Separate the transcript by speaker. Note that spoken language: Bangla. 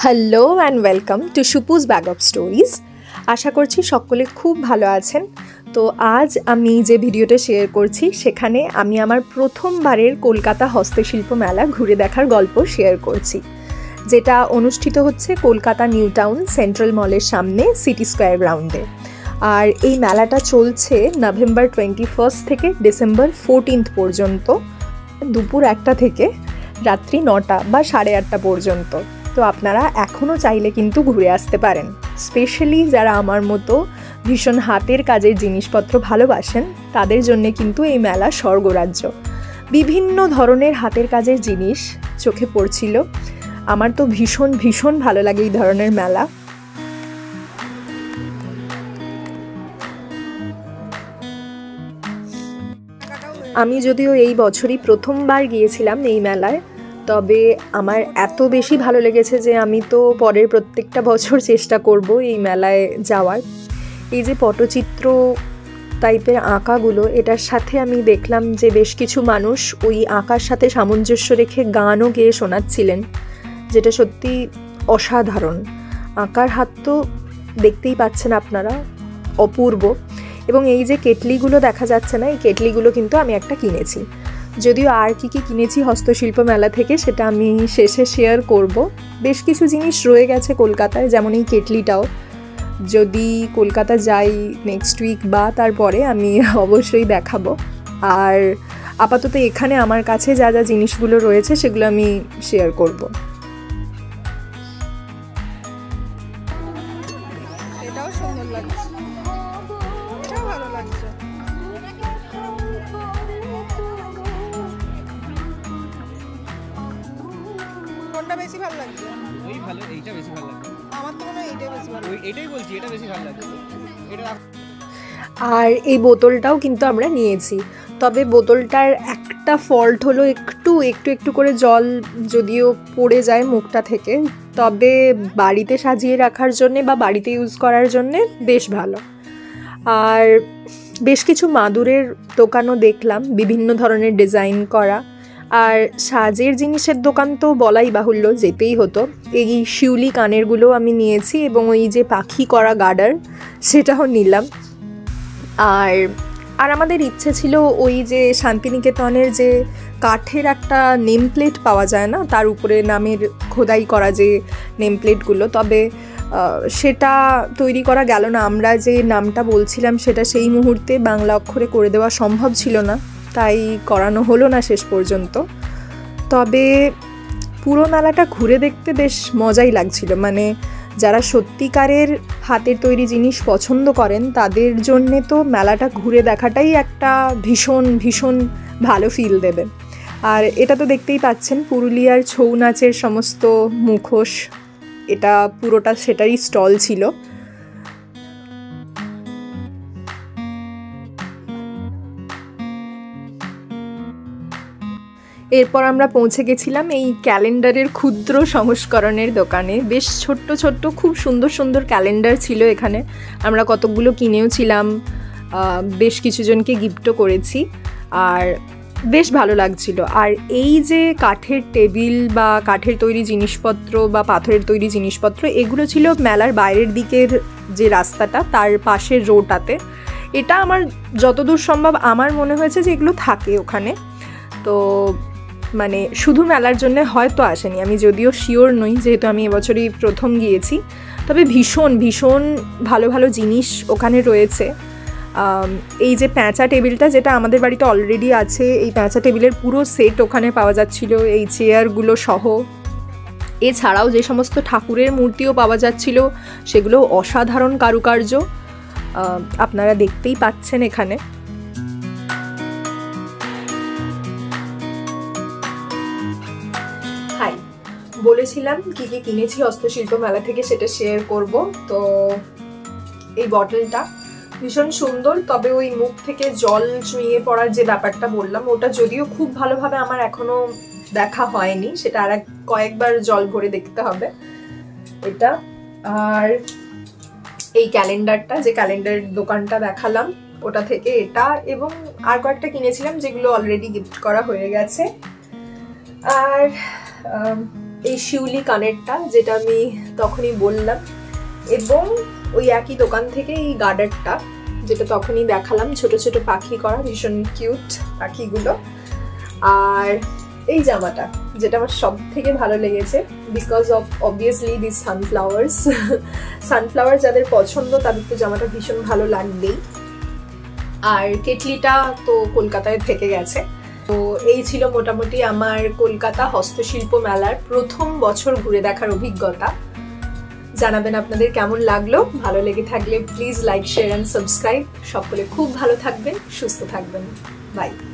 Speaker 1: হ্যালো অ্যান্ড ওয়েলকাম টু সুপুস ব্যাগ অফ স্টোরিজ। আশা করছি সকলে খুব ভালো আছেন। তো আজ আমি যে ভিডিওটা শেয়ার করছি সেখানে আমি আমার প্রথমবারের কলকাতা হস্তশিল্প মেলা ঘুরে দেখার গল্প শেয়ার করছি, যেটা অনুষ্ঠিত হচ্ছে কলকাতা নিউ টাউন সেন্ট্রাল মলের সামনে সিটি স্কোয়ার গ্রাউন্ডে। আর এই মেলাটা চলছে নভেম্বর 21 থেকে ডিসেম্বর 14 পর্যন্ত, দুপুর 1টা থেকে রাত্রি 9টা বা 8:30 পর্যন্ত। তো আপনারা এখনও চাইলে কিন্তু ঘুরে আসতে পারেন। স্পেশালি যারা আমার মতো ভীষণ হাতের কাজের জিনিসপত্র ভালোবাসেন তাদের জন্য কিন্তু এই মেলা স্বর্গরাজ্য। বিভিন্ন ধরনের হাতের কাজের জিনিস চোখে পড়ছিল। আমার তো ভীষণ ভীষণ ভালো লাগে এই ধরনের মেলা। আমি যদিও এই বছরই প্রথমবার গিয়েছিলাম এই মেলায়, তবে আমার এত বেশি ভালো লেগেছে যে আমি তো পরের প্রত্যেকটা বছর চেষ্টা করব এই মেলায় যাওয়ার। এই যে পটচিত্র টাইপের আঁকাগুলো, এটার সাথে আমি দেখলাম যে বেশ কিছু মানুষ ওই আঁকার সাথে সামঞ্জস্য রেখে গানও গেয়ে শোনাচ্ছিলেন, যেটা সত্যি অসাধারণ। আঁকার হাত তো দেখতেই পাচ্ছেন আপনারা, অপূর্ব। এবং এই যে কেটলিগুলো দেখা যাচ্ছে না, এই কেটলিগুলো কিন্তু আমি একটা কিনেছি। যদিও আর কি কিনেছি হস্তশিল্প মেলা থেকে সেটা আমি শেষে শেয়ার করব। বেশ কিছু জিনিস রয়ে গেছে কলকাতায়, যেমন এই কেটলিটাও। যদি কলকাতা যাই নেক্সট উইক বা তারপরে আমি অবশ্যই দেখাবো। আর আপাতত এখানে আমার কাছে যা যা জিনিসগুলো রয়েছে সেগুলো আমি শেয়ার করব।
Speaker 2: এটাও সুন্দর লাগছে, এটাও ভালো লাগছে। কোনটা বেশি ভালো লাগছে?
Speaker 3: ওই ভালো, এইটা বেশি ভালো লাগছে।
Speaker 2: আমার তো মনে হয় এইটাই বেশি ভালো।
Speaker 3: এটাই বলছি, এটা বেশি ভালো লাগছে। এটা
Speaker 1: আর এই বোতলটাও কিন্তু আমরা নিয়েছি, তবে বোতলটার একটা ফল্ট হলো একটু করে জল যদিও পড়ে যায় মুখটা থেকে, তবে বাড়িতে সাজিয়ে রাখার জন্যে বা বাড়িতে ইউজ করার জন্যে বেশ ভালো। আর বেশ কিছু মাদুরের দোকানও দেখলাম, বিভিন্ন ধরনের ডিজাইন করা। আর সাজের জিনিসের দোকান তো বলাই বাহুল্য, যেতেই হতো। এই শিউলি কানেরগুলো আমি নিয়েছি এবং ওই যে পাখি করা গার্ডার সেটাও নিলাম। আর আমাদের ইচ্ছে ছিল ওই যে শান্তিনিকেতনের যে কাঠের একটা নেম প্লেট পাওয়া যায় না, তার উপরে নামের খোদাই করা যে নেম প্লেটগুলো, তবে সেটা তৈরি করা গেল না। আমরা যে নামটা বলছিলাম সেটা সেই মুহূর্তে বাংলা অক্ষরে করে দেওয়া সম্ভব ছিল না, তাই করানো হলো না শেষ পর্যন্ত। তবে পুরো মেলাটা ঘুরে দেখতে বেশ মজাই লাগছিল। মানে যারা সত্যিকারের হাতের তৈরি জিনিস পছন্দ করেন তাদের জন্যে তো মেলাটা ঘুরে দেখাটাই একটা ভীষণ ভীষণ ভালো ফিল দেবে। আর এটা তো দেখতেই পাচ্ছেন পুরুলিয়ার ছৌ নাচের সমস্ত মুখোশ, এটা পুরোটা সেটারই স্টল ছিল। এরপর আমরা পৌঁছে গেছিলাম এই ক্যালেন্ডারের ক্ষুদ্র সংস্করণের দোকানে। বেশ ছোট্ট ছোট্ট খুব সুন্দর সুন্দর ক্যালেন্ডার ছিল এখানে। আমরা কতগুলো কিনেও ছিলাম, বেশ কিছুজনকে গিফটও করেছি, আর বেশ ভালো লাগছিল। আর এই যে কাঠের টেবিল বা কাঠের তৈরি জিনিসপত্র বা পাথরের তৈরি জিনিসপত্র, এগুলো ছিল মেলার বাইরের দিকের যে রাস্তাটা তার পাশের রোটাতে। এটা আমার যতদূর সম্ভব আমার মনে হয়েছে যে এগুলো থাকে ওখানে। তো মানে শুধু মেলার জন্য হয়তো আসেনি, আমি যদিও শিওর নই, যেহেতু আমি এবছরই প্রথম গিয়েছি। তবে ভীষণ ভীষণ ভালো ভালো জিনিস ওখানে রয়েছে। এই যে প্যাঁচা টেবিলটা, যেটা আমাদের বাড়িতে অলরেডি আছে, এই প্যাঁচা টেবিলের পুরো সেট ওখানে পাওয়া যাচ্ছিল, এই চেয়ারগুলো সহ। এছাড়াও যে সমস্ত ঠাকুরের মূর্তিও পাওয়া যাচ্ছিল, সেগুলো অসাধারণ কারুকার্য, আপনারা দেখতেই পাচ্ছেন এখানে। বলেছিলাম কি কিনেছি হস্তশিল্প মেলা থেকে সেটা শেয়ার করব। তো এই বটলটা ভীষণ সুন্দর, তবে ওই মুখ থেকে জল চুইয়ে পড়ার যে ব্যাপারটা বললাম, ওটা যদিও খুব ভালোভাবে আমার এখনো দেখা হয়নি, সেটা আর কয়েকবার জল ভরে দেখতে হবে এটা। আর এই ক্যালেন্ডারটা, যে ক্যালেন্ডার দোকানটা দেখালাম ওটা থেকে এটা, এবং আর কয়েকটা কিনেছিলাম যেগুলো অলরেডি গিফট করা হয়ে গেছে। আর এই শিউলি কানেরটা, যেটা আমি তখনই বললাম, এবং ওই একই দোকান থেকে এই গার্ডারটা, যেটা তখনই দেখালাম, ছোট ছোট পাখি করা, ভীষণ কিউট পাখিগুলো। আর এই জামাটা, যেটা আমার সব থেকে ভালো লেগেছে, because of obviously this sunflowers. Sunflower যাদের পছন্দ তাদের তো জামাটা ভীষণ ভালো লাগবেই। আর কেটলিটা তো কলকাতায় থেকে গেছে। তো এই ছিল মোটামুটি আমার কলকাতা হস্তশিল্প মেলার প্রথম বছর ঘুরে দেখার অভিজ্ঞতা। জানাবেন আপনাদের কেমন লাগলো। ভালো লেগে থাকলে please like, share and subscribe. সকলে খুব ভালো থাকবেন, সুস্থ থাকবেন। বাই।